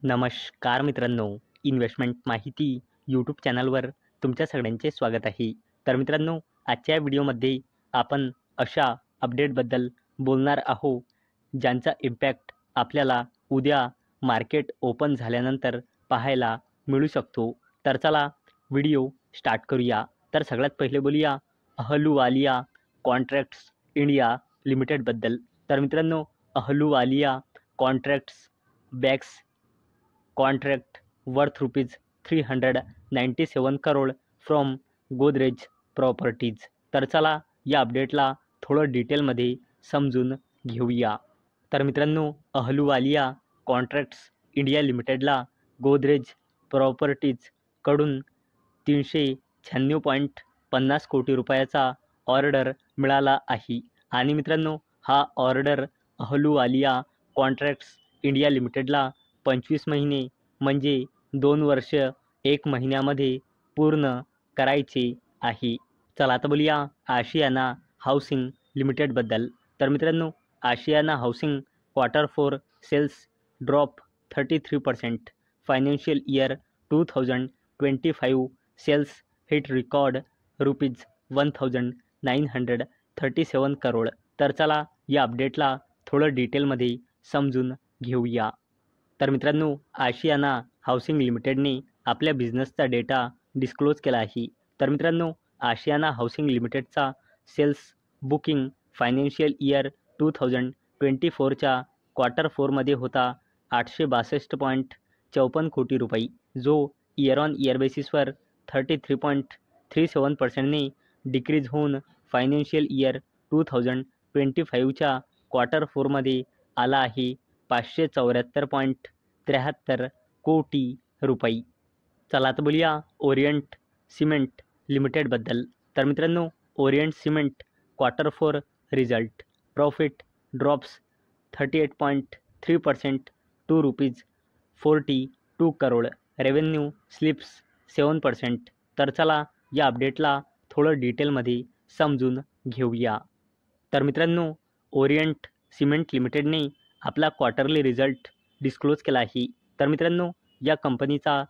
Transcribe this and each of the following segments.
नमस्कार मित्रांनो, इन्व्हेस्टमेंट माहिती यूट्यूब चॅनलवर तुमच्या सगळ्यांचे स्वागत आहे. तर मित्रांनो, आजच्या व्हिडिओमध्ये आपण अशा अपडेटबद्दल बोलणार आहोत, ज्यांचा इम्पॅक्ट आपल्याला उद्या मार्केट ओपन झाल्यानंतर पाहायला मिळू शकतो. तर चला व्हिडिओ स्टार्ट करूया. तर सगळ्यात पहिले बोलूया अहलुवालिया कॉन्ट्रॅक्ट्स इंडिया लिमिटेडबद्दल. तर मित्रांनो, Ahluwalia contracts bags contract worth rupees 397 crore from Godrej Properties. तर चला या अपडेटला थोडं डिटेलमध्ये समजून घेऊया. तर मित्रांनो, अहलुवालिया कॉन्ट्रॅक्ट्स इंडिया लिमिटेडला गोदरेज प्रॉपर्टीज कडून 396.50 कोटी रुपयाचा ऑर्डर मिळाला आहे. आणि मित्रांनो, हा ऑर्डर अहलुवालिया कॉन्ट्रॅक्ट्स इंडिया लिमिटेडला 25 महिने म्हणजे 2 वर्ष 1 महिन्यामध्ये पूर्ण करायचे आहे. चला आता बोलूया आशियाना हाऊसिंग लिमिटेडबद्दल. तर मित्रांनो, Ashiana housing Q4 sales drop 33%. Financial year 2025 sales hit record ₹1937 crore. तर चला या अपडेटला थोडं डिटेलमध्ये समजून घेऊया. तर मित्रांनो, आशियाना हाऊसिंग लिमिटेडने आपल्या बिझनेसचा डेटा डिस्क्लोज केला आहे. तर मित्रांनो, आशियाना हाऊसिंग लिमिटेडचा सेल्स बुकिंग फायनान्शियल इयर 2024च्या Q4मध्ये होता 862.54 कोटी रुपये, जो इयर ऑन इयर बेसिसवर 33.37%ने डिक्रीज होऊन फायनान्शियल इयर 2025च्या Q4मध्ये आला आहे 574.73 कोटी रुपये. चला आता बोलूया ओरिएंट सिमेंट लिमिटेडबद्दल. तर मित्रांनो, Orient cement Q4 result profit drops 38.3% to ₹42 crore. Revenue slips 7%. तर चला या अपडेटला थोडं डिटेलमध्ये समजून घेऊया. तर मित्रांनो, ओरिएंट सिमेंट लिमिटेडने आपला क्वार्टरली रिझल्ट डिस्क्लोज केला आहे. तर मित्रांनो, या कंपनीचा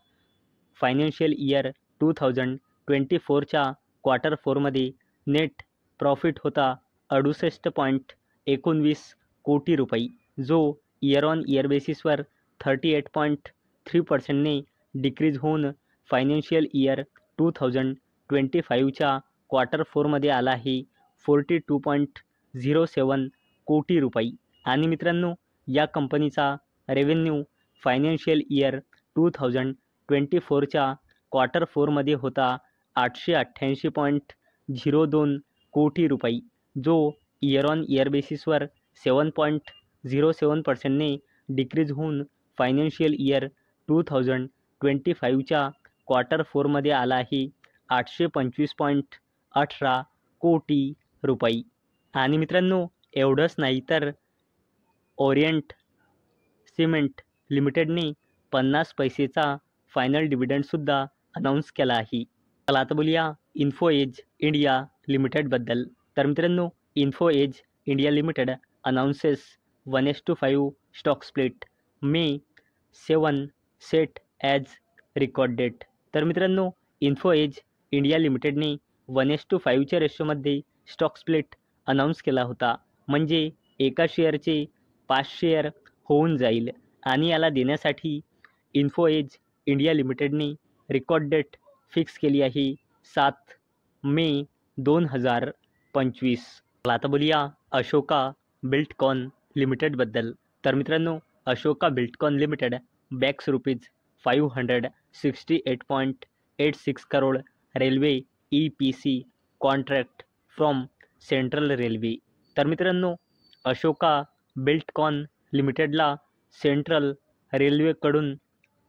फायनान्शियल इयर 2024च्या Q4मध्ये नेट प्रॉफिट होता 68.19 कोटी रुपये, जो इयर ऑन इयर बेसिसवर 38.3%ने डिक्रीज होऊन फायनान्शियल इयर 2025च्या Q4मध्ये आला आहे 42.07 कोटी रुपये. आणि मित्रांनो, या कंपनीचा रेव्हेन्यू फायनान्शियल इयर 2024च्या Q4मध्ये होता 888.02 कोटी रुपये, जो इयर ऑन इयर बेसिसवर 7.07%ने डिक्रीज होऊन फायनान्शियल इयर 2025च्या Q4मध्ये आला आहे 825.18 कोटी रुपये. आणि मित्रांनो, एवढंच नाही तर ओरिएंट सिमेंट लिमिटेडने 50 पैसेचा फायनल डिव्हिडंडसुद्धा अनाऊन्स केला आहे. चला आता बोलूया इन्फो एज इंडिया लिमिटेडबद्दल. तर मित्रांनो, info edge India limited announces 1:5 stock split May 7 set as record date. तर मित्रांनो, इन्फो एज इंडिया लिमिटेडने 1:5च्या रेशोमध्ये स्टॉक स्प्लिट अनाऊन्स केला होता. म्हणजे एका शेअरचे 5 शेअर होऊन जाईल. आणि याला देण्यासाठी इन्फो एज इंडिया लिमिटेडने रेकॉर्ड डेट फिक्स केली आहे 7 मे 2025. आता बोलूया अशोका बिल्डकॉन लिमिटेडबद्दल. तर मित्रांनो, Ashoka Buildcon limited bags ₹568.86 crore railway EPC contract from central railway. तर मित्रांनो, अशोका बिल्डकॉन लिमिटेडला सेंट्रल रेल्वेकडून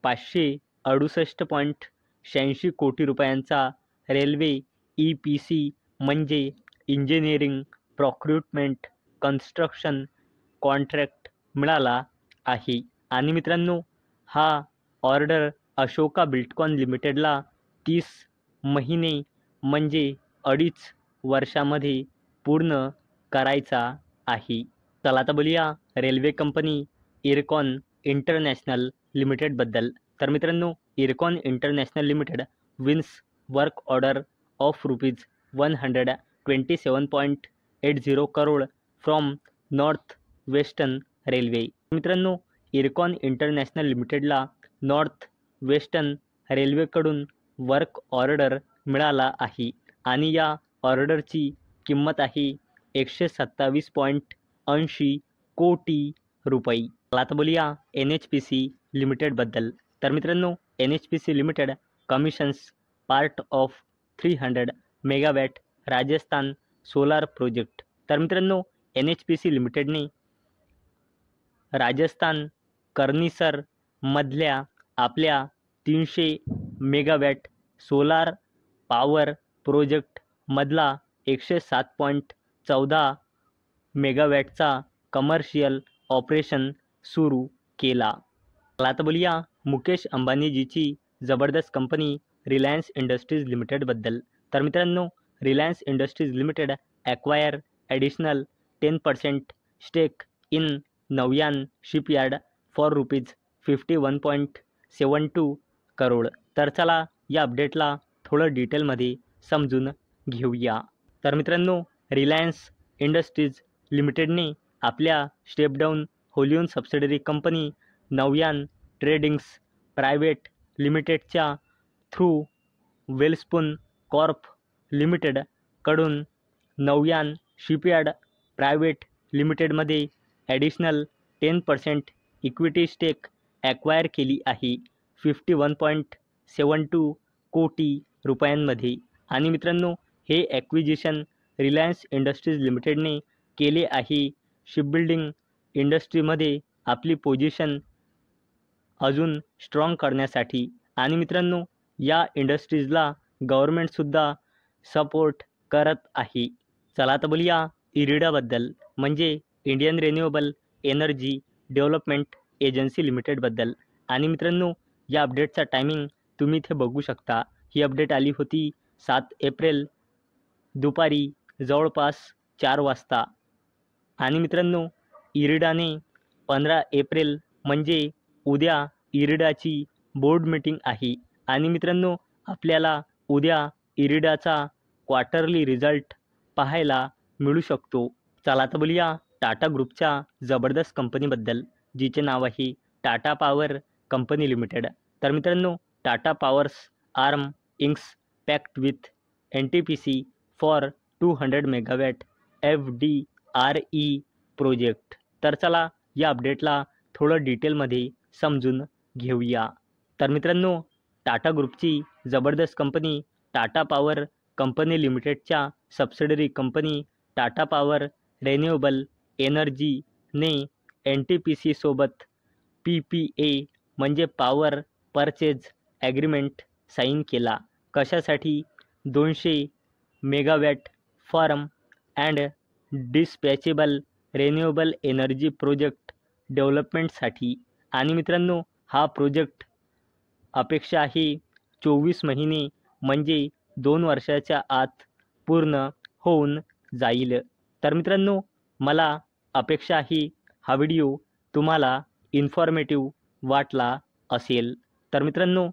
568.86 कोटी रुपयांचा रेल्वे EPC म्हणजे इंजिनिअरिंग प्रॉक्युरमेंट कन्स्ट्रक्शन कॉन्ट्रॅक्ट मिळाला आहे. आणि मित्रांनो, हा ऑर्डर अशोका बिल्डकॉन लिमिटेडला 30 महिने म्हणजे 2.5 वर्षामध्ये पूर्ण करायचा आहे. चला आता बोलूया रेल्वे कंपनी इरकॉन इंटरनॅशनल लिमिटेडबद्दल. तर मित्रांनो, IRCON international limited wins work order of ₹127.80 crore from north western railway. मित्रांनो, इरकॉन इंटरनॅशनल लिमिटेडला नॉर्थ वेस्टर्न रेल्वेकडून वर्क ऑर्डर मिळाला आहे आणि या ऑर्डरची किंमत आहे ₹127.80 कोटी रुपये. आता बोलूया NHPC लिमिटेडबद्दल. तर मित्रांनो, NHPC limited commissions part of 300 megawatt Rajasthan solar project. तर मित्रांनो, NHPC लिमिटेडने राजस्थान कर्नीसर मधल्या आपल्या 300 मेगावॅट सोलार पॉवर प्रोजेक्ट मधला 107.14 मेगावॅटचा कमर्शियल ऑपरेशन सुरू केला. आता बोलूया मुकेश अंबानीजीची जबरदस्त कंपनी रिलायन्स इंडस्ट्रीज लिमिटेडबद्दल. तर मित्रांनो, Reliance industries limited acquire additional 10% stake in Navayan shipyard for ₹51.72 crore. तर चला या अपडेटला थोडं डिटेलमध्ये समजून घेऊया. तर मित्रांनो, रिलायन्स इंडस्ट्रीज लिमिटेडने आपल्या step down wholly owned subsidiary company Navayan tradings private लिमिटेडच्या थ्रू वेलस्पून कॉर्प लिमिटेडकडून नवयान शिपयार्ड प्रायव्हेट लिमिटेडमध्ये ॲडिशनल 10% इक्विटी स्टेक ॲक्वायर केली आहे 51.72 कोटी रुपयांमध्ये. आणि मित्रांनो, हे ॲक्विजिशन रिलायन्स इंडस्ट्रीज लिमिटेडने केले आहे शिपबिल्डिंग इंडस्ट्रीमध्ये आपली पोझिशन अजून स्ट्रॉंग करण्यासाठी. आणि मित्रांनो, या इंडस्ट्रीजला गव्हर्नमेंटसुद्धा सपोर्ट करत आहे. चला आता बोलूया इरिडाबद्दल, म्हणजे Indian renewable energy development agency लिमिटेडबद्दल. आणि मित्रांनो, या अपडेटचा टायमिंग तुम्ही इथे बघू शकता. ही अपडेट आली होती 7 एप्रिल दुपारी जवळपास 4 वाजता. आणि मित्रांनो, इरिडाने 15 एप्रिल म्हणजे उद्या इरिडाची बोर्ड मीटिंग आहे. आणि मित्रांनो, आपल्याला उद्या इरिडाचा क्वार्टरली रिझल्ट पाहायला मिळू शकतो. चला आता बोलूया टाटा ग्रुपच्या जबरदस्त कंपनीबद्दल, जिचे नाव आहे टाटा पॉवर कंपनी लिमिटेड. तर मित्रांनो, Tata powers arm inks pact with NTPC for 200 megawatt FDRE project. तर चला या अपडेटला थोडं डिटेलमध्ये समजून घेऊया. तर मित्रांनो, टाटा ग्रुपची जबरदस्त कंपनी टाटा पॉवर कंपनी लिमिटेडच्या subsidiary company Tata power renewable एनर्जीने NTPC सोबत PPA म्हणजे पॉवर परचेज ॲग्रीमेंट साईन केला. कशासाठी? 200 megawatt firm and dispatchable renewable energy project डेव्हलपमेंटसाठी. आणि मित्रांनो, हा प्रोजेक्ट अपेक्षा आहे 24 महिने म्हणजे 2 वर्षाच्या आत पूर्ण होऊन जाईल. तर मित्रांनो, मला अपेक्षा आहे हा व्हिडिओ तुम्हाला इन्फॉर्मेटिव्ह वाटला असेल. तर मित्रांनो,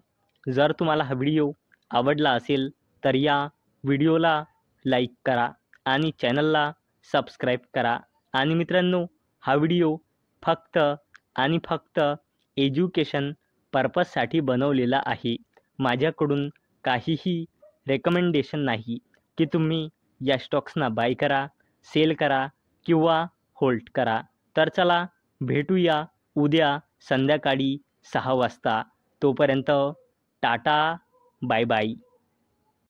जर तुम्हाला हा व्हिडिओ आवडला असेल तर या व्हिडिओला लाईक करा आणि चॅनलला सबस्क्राईब करा. आणि मित्रांनो, हा व्हिडिओ फक्त आणि फक्त एज्युकेशन पर्पजसाठी बनवलेला आहे. माझ्याकडून काहीही रेकमेंडेशन नाही की तुम्ही या स्टॉक्सना बाय करा, सेल करा किंवा होल्ड करा. तर चला भेटूया उद्या संध्याकाळी 6 वाजता. तोपर्यंत टाटा, बाय बाय.